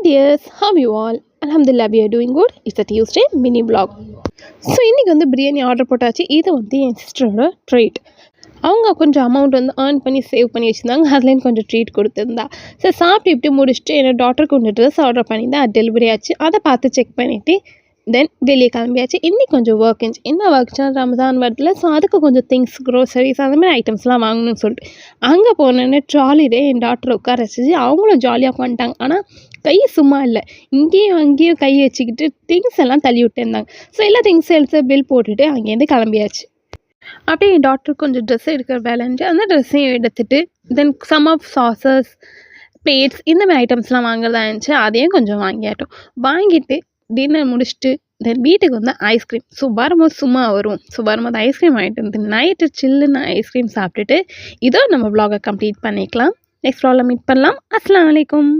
dears, how you all? Alhamdulillah, we are doing good. It's a Tuesday mini vlog. So இன்றைக்கி biryani order போட்டாச்சு. இது என் சிஸ்டரோட treat. அவங்க கொஞ்சம் amount earn பண்ணி save பண்ணி வச்சுருந்தாங்க. அதுலேருந்து கொஞ்சம் ட்ரீட் கொடுத்துருந்தா. ஸோ சாப்பிட்டு இப்படி முடிச்சுட்டு என்னோடய டாட்டருக்கு கொஞ்சம் ட்ரெஸ் ஆர்டர் பண்ணியிருந்தேன். அது டெலிவரி ஆச்சு. அதை பார்த்து செக் பண்ணிவிட்டு தென் வெளியே கிளம்பியாச்சு. இன்றைக்கி கொஞ்சம் ஒர்க் இருந்துச்சு. என்ன ஒர்க்னா ரமதான் வரல. ஸோ அதுக்கு கொஞ்சம் திங்ஸ் க்ரோசரிஸ் அந்த மாதிரி ஐட்டம்ஸ்லாம் வாங்கணும்னு சொல்லிட்டு அங்கே போனோன்னே ட்ராலிலே என் டாக்டரை உட்கார வச்சு அவங்களும் ஜாலியாக பண்ணிட்டாங்க. ஆனால் கை சும்மா இல்லை, இங்கேயும் அங்கேயும் கை வச்சுக்கிட்டு திங்ஸ் எல்லாம் தள்ளி விட்டுருந்தாங்க. ஸோ எல்லா திங்ஸும் எடுத்து பில் போட்டுட்டு அங்கேருந்து கிளம்பியாச்சு. அப்படியே என் டாக்டருக்கு கொஞ்சம் ட்ரெஸ் எடுக்கிற வேலை இருந்துச்சு. அந்த ட்ரெஸ்ஸையும் எடுத்துகிட்டு then some of sauces, plates இந்த மாதிரி ஐட்டம்ஸ்லாம் வாங்குறதா இருந்துச்சு. அதையும் கொஞ்சம் வாங்கிட்டோம். வாங்கிட்டு டின்னர் முடிச்சுட்டு தென் வீட்டுக்கு ஐஸ்கிரீம் வரும்போது சும்மா வரும். வரும்போது ஐஸ்கிரீம் வாங்கிட்டு வந்து நைட்டு சில்லுன்னு ஐஸ்கிரீம் சாப்பிட்டுட்டு இதோ நம்ம வ்ளாகை கம்ப்ளீட் பண்ணிக்கலாம். நெக்ஸ்ட் வ்ளாகில் மீட் பண்ணலாம். அஸ்ஸலாமு அலைக்கும்.